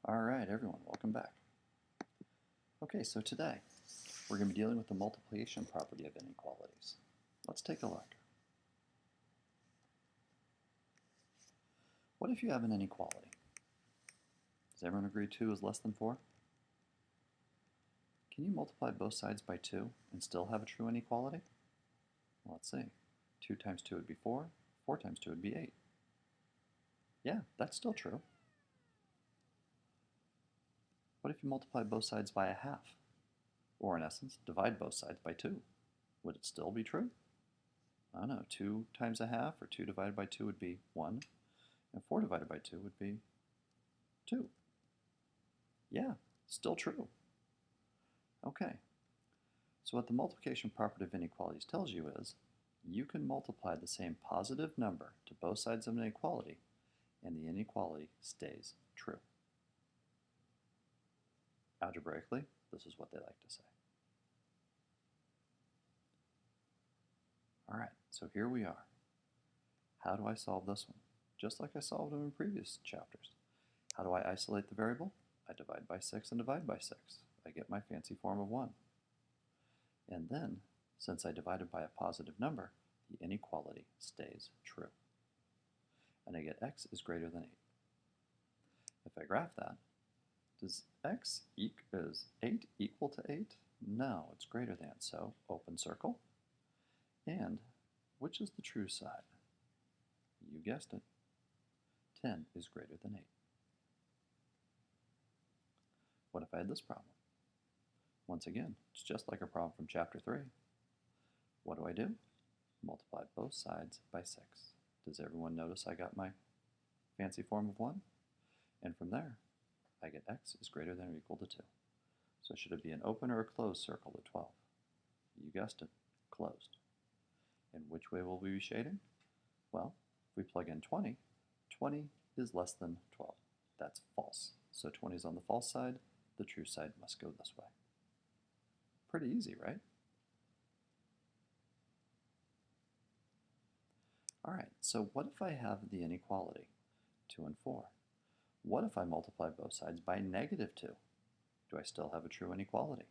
All right, everyone, welcome back. Okay, so today we're going to be dealing with the multiplication property of inequalities. Let's take a look. What if you have an inequality? Does everyone agree 2 is less than 4? Can you multiply both sides by 2 and still have a true inequality? Well, let's see. 2 times 2 would be 4. 4 times 2 would be 8. Yeah, that's still true. What if you multiply both sides by a half? Or in essence, divide both sides by 2. Would it still be true? I don't know, 2 times a half or 2 divided by 2 would be 1. And 4 divided by 2 would be 2. Yeah, still true. Okay, so what the multiplication property of inequalities tells you is you can multiply the same positive number to both sides of an inequality and the inequality stays true. Algebraically, this is what they like to say. All right, so here we are. How do I solve this one? Just like I solved them in previous chapters. How do I isolate the variable? I divide by 6 and divide by 6. I get my fancy form of 1. And then, since I divided by a positive number, the inequality stays true. And I get x is greater than 8. If I graph that, is 8 equal to 8? No, it's greater than, so open circle. And which is the true side? You guessed it. 10 is greater than 8. What if I had this problem? Once again, it's just like a problem from chapter 3. What do? Multiply both sides by 6. Does everyone notice I got my fancy form of 1? And from there, I get x is greater than or equal to 2. So should it be an open or a closed circle to 12? You guessed it, closed. And which way will we be shading? Well, if we plug in 20, 20 is less than 12. That's false. So 20 is on the false side. The true side must go this way. Pretty easy, right? All right, so what if I have the inequality, 2 and 4? What if I multiply both sides by negative 2? Do I still have a true inequality?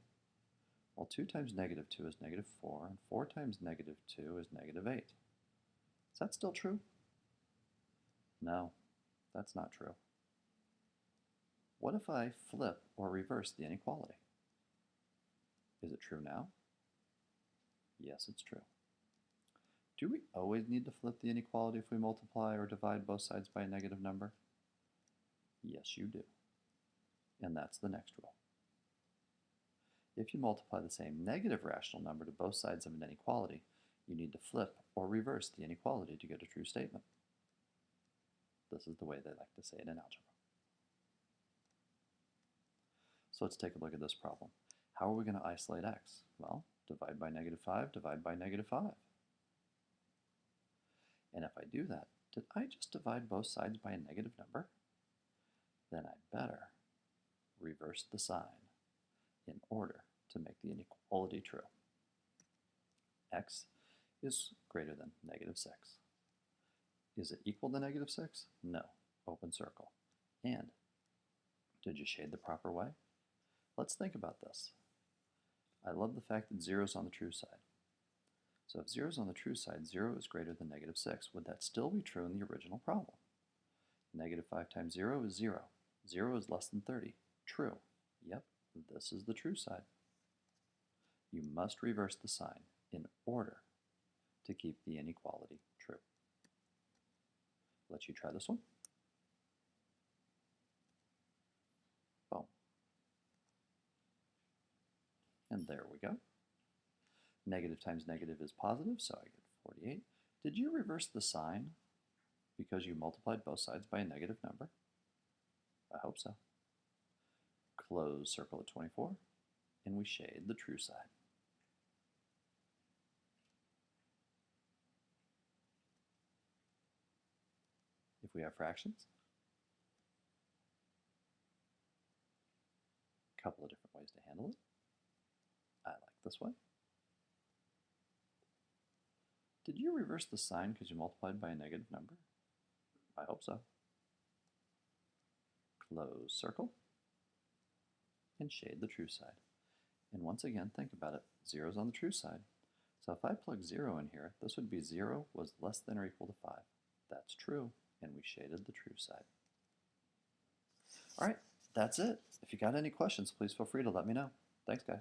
Well, 2 times negative 2 is negative 4, and 4 times negative 2 is negative 8. Is that still true? No, that's not true. What if I flip or reverse the inequality? Is it true now? Yes, it's true. Do we always need to flip the inequality if we multiply or divide both sides by a negative number? Yes, you do. And that's the next rule. If you multiply the same negative rational number to both sides of an inequality, you need to flip or reverse the inequality to get a true statement. This is the way they like to say it in algebra. So let's take a look at this problem. How are we going to isolate x? Well, divide by negative 5, divide by negative 5. And if I do that, did I just divide both sides by a negative number? Then I better reverse the sign in order to make the inequality true. X is greater than negative 6. Is it equal to negative 6? No. Open circle. And did you shade the proper way? Let's think about this. I love the fact that 0 is on the true side. So if 0 is on the true side, 0 is greater than negative 6. Would that still be true in the original problem? Negative 5 times 0 is 0. 0 is less than 30. True. Yep, this is the true side. You must reverse the sign in order to keep the inequality true. Let you try this one. Boom. And there we go. Negative times negative is positive, so I get 48. Did you reverse the sign because you multiplied both sides by a negative number? I hope so. Close circle at 24, and we shade the true side. If we have fractions, a couple of different ways to handle it. I like this way. Did you reverse the sign because you multiplied by a negative number? I hope so. Close circle, and shade the true side. And once again, think about it. 0 is on the true side. So if I plug 0 in here, this would be 0 was less than or equal to 5. That's true, and we shaded the true side. All right, that's it. If you got any questions, please feel free to let me know. Thanks, guys.